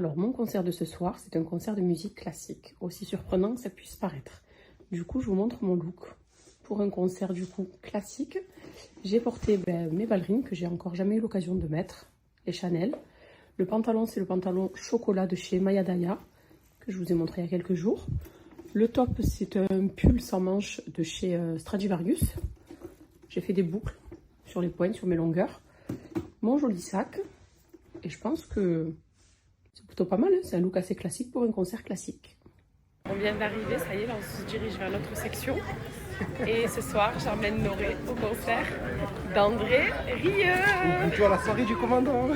Alors, mon concert de ce soir, c'est un concert de musique classique, aussi surprenant que ça puisse paraître. Du coup, je vous montre mon look. Pour un concert, du coup, classique, j'ai porté mes ballerines que j'ai encore jamais eu l'occasion de mettre, les Chanel. Le pantalon, c'est le pantalon chocolat de chez Maya Daya, que je vous ai montré il y a quelques jours. Le top, c'est un pull sans manches de chez Stradivarius. J'ai fait des boucles sur les poignes, sur mes longueurs. Mon joli sac. Et je pense que c'est plutôt pas mal, hein. C'est un look assez classique pour un concert classique. On vient d'arriver, ça y est, là on se dirige vers notre section. Et ce soir, j'emmène Noré au concert d'André Rieu. Bientôt à la soirée du commandant.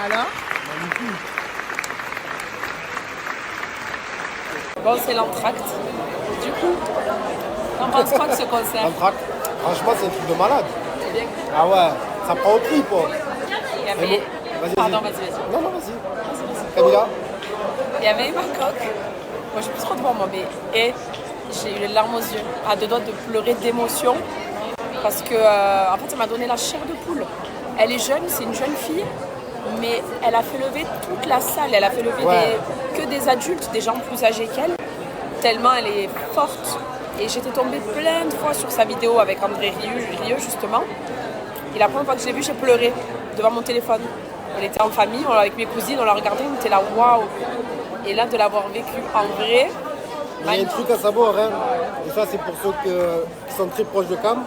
Alors? Bon, c'est l'entracte. Du coup, on pense quoi de ce concert? L'entracte, franchement, c'est un truc de malade. C'est bien. Ah ouais, ça prend au trip. Il y avait... Vas-y, Pardon, vas-y. vas-y. Non, vas-y. Camilla? Il y avait ma coque. Moi, j'ai plus trop devant moi, mais... Et j'ai eu les larmes aux yeux, à deux doigts de pleurer d'émotion. Parce que, en fait, ça m'a donné la chair de poule. Elle est jeune, c'est une jeune fille. Mais elle a fait lever toute la salle, elle a fait lever que des adultes, des gens plus âgés qu'elle, tellement elle est forte. Et j'étais tombée plein de fois sur sa vidéo avec André Rieu justement. Et la première fois que je l'ai vue, j'ai pleuré devant mon téléphone. On était en famille, avec mes cousines, on la regardait, on était là, waouh. Et là, de l'avoir vécu en vrai... Il y a un truc à savoir, hein. Et ça c'est pour ceux qui sont très proches de Cam,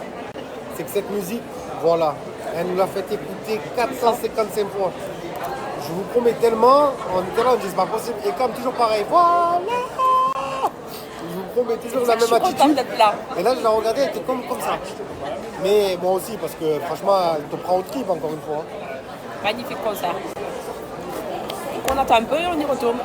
c'est que cette musique, voilà, elle nous l'a fait écouter 455 fois. Je vous promets tellement, on était là, on dit c'est pas possible, et Cam toujours pareil, voilà. Je vous promets toujours la même attitude. Là. Et là je la regardais, elle était comme ça. Mais moi aussi, parce que franchement, elle te prend au trip encore une fois. Magnifique concert. Donc on attend un peu et on y retourne.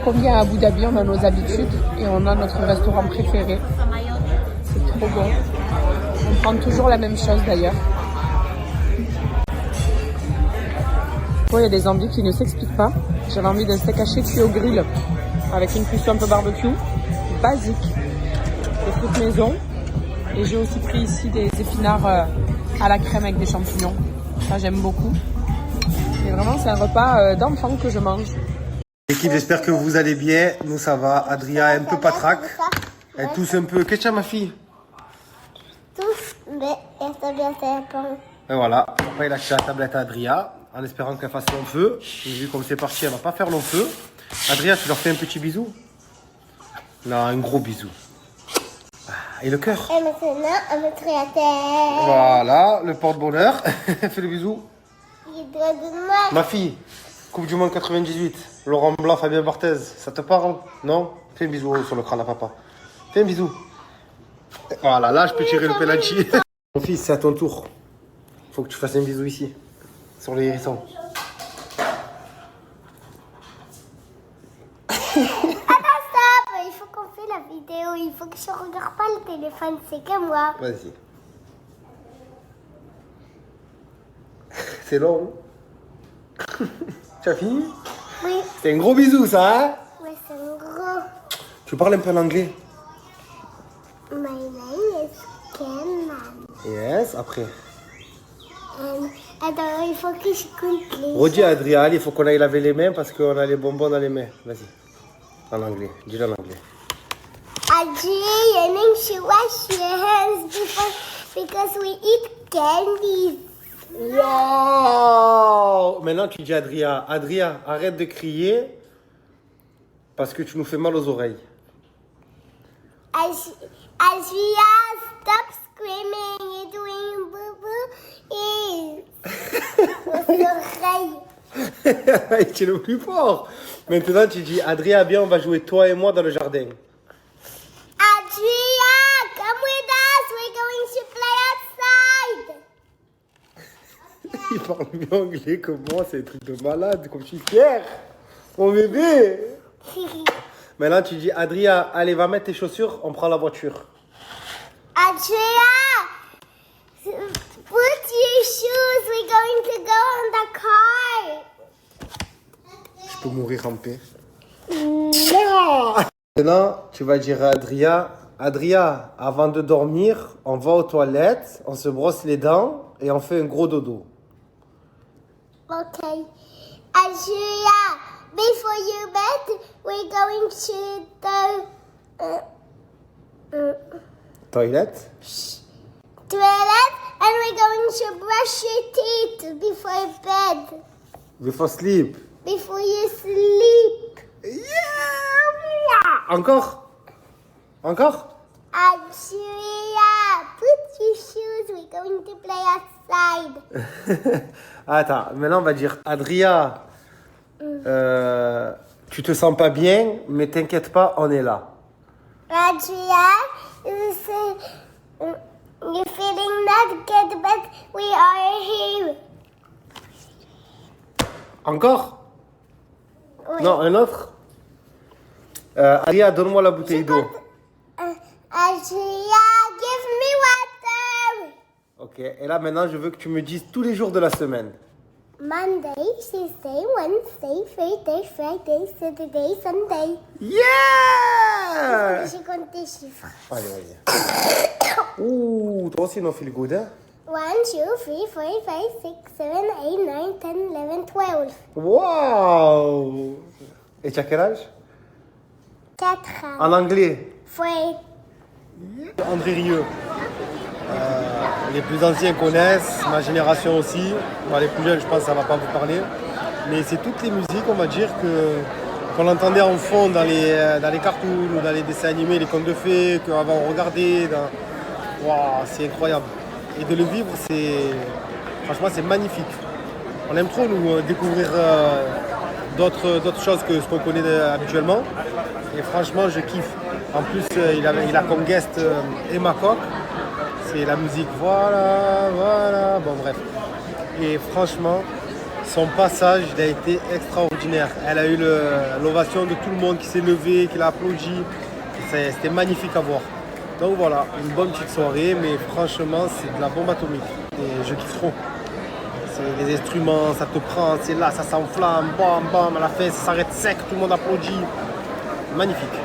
On vient à Abu Dhabi, on a nos habitudes et on a notre restaurant préféré. C'est trop bon. On prend toujours la même chose d'ailleurs. Il y a des envies qui ne s'expliquent pas. J'avais envie d'un steak haché cuit au grill avec une cuisson un peu barbecue, basique, des fruits maison. Et j'ai aussi pris ici des épinards à la crème avec des champignons. Ça j'aime beaucoup. Et vraiment c'est un repas d'enfant que je mange. L'équipe, j'espère que vous allez bien. Nous, ça va. Adria est un peu patraque. Elle tousse un peu. Qu'est-ce que tu as, ma fille? Tous, mais ça bien fait. Et voilà. Papa, il a acheté la tablette à Adria en espérant qu'elle fasse long feu. Et vu comme c'est parti, elle va pas faire long feu. Adria, tu leur fais un petit bisou? Non, un gros bisou. Et le cœur? Et maintenant, on va créer la terre. Voilà, le porte-bonheur. Fais le bisou. Il doit de moi. Ma fille, Coupe du Monde 98. Laurent Blanc, Fabien Barthez. Ça te parle? Non? Fais un bisou sur le crâne à papa. Fais un bisou. Voilà, là, je peux tirer le penalty. Mon fils, c'est à ton tour. Faut que tu fasses un bisou ici, sur les hérissons. Attends, stop. Il faut qu'on fasse la vidéo. Il faut que je regarde pas le téléphone. C'est que moi. Vas-y. C'est long. Tu as fini? Oui. C'est un gros bisou, ça, hein? Ouais, c'est un gros. Tu parles un peu l'anglais? My name is Kenman. Yes, après. Attends, il faut que je compte les. Redis à Adria, allez, il faut qu'on aille laver les mains parce qu'on a les bonbons dans les mains. Vas-y. En anglais. Dis-le en anglais. Adria, you need to wash your hands because we eat candies. Wow! Maintenant, tu dis à Adria. Adria, arrête de crier parce que tu nous fais mal aux oreilles. Adria, stop screaming. You're doing boo-boo. Tu es le plus fort. Maintenant, tu dis Adria, viens, on va jouer toi et moi dans le jardin. Adria, come with us. We're going to play outside. Il parle mieux anglais que moi, c'est un truc de malade, comme je suis fier. Mon bébé. Maintenant, tu dis Adria, allez, va mettre tes chaussures, on prend la voiture. Adria, put your shoes. We're going to go in the car. Je peux mourir en paix. Maintenant, tu vas dire à Adria, Adria, avant de dormir, on va aux toilettes, on se brosse les dents et on fait un gros dodo. Okay. Adria, before you bed, we're going to the Toilette? toilet and we're going to brush your teeth before bed, Before sleep. before you sleep. Yeah! Encore? Encore? Adria, put your shoes. We're going to play outside. Attends, maintenant on va dire Adria, tu te sens pas bien, mais t'inquiète pas, on est là. Adria, you're feeling not good, but we are here. Encore? Oui. Non, un autre? Adria, donne-moi la bouteille d'eau. Adria, give me water. Ok, et là maintenant je veux que tu me dises tous les jours de la semaine. Monday, Tuesday, Wednesday, Thursday, Friday, Saturday, Sunday. Yeah! Je compte des chiffres. Allez, vas-y. Ouh, toi aussi, non, feel good, hein? 1, 2, 3, 4, 5, 6, 7, 8, 9, 10, 11, 12. Wow! Et tu as quel âge? 4 ans. En anglais? Fouet. André Rieu. Les plus anciens connaissent, ma génération aussi. Bon, les plus jeunes, je pense que ça ne va pas vous parler. Mais c'est toutes les musiques, on va dire, qu'on entendait en fond dans les cartoons ou dans les dessins animés, les contes de fées, qu'avant on regardait. Wow, c'est incroyable. Et de le vivre, franchement, c'est magnifique. On aime trop nous découvrir d'autres choses que ce qu'on connaît habituellement. Et franchement, je kiffe. En plus, il a comme guest Emma Koch. C'est la musique, voilà. Bon, bref. Et franchement, son passage, il a été extraordinaire. Elle a eu l'ovation de tout le monde qui s'est levé, qui l'a applaudi. C'était magnifique à voir. Donc voilà, une bonne petite soirée, mais franchement, c'est de la bombe atomique. Et je kiffe trop. C'est les instruments, ça te prend, c'est là, ça s'enflamme, bam, bam, à la fin, ça s'arrête sec, tout le monde applaudit. Magnifique.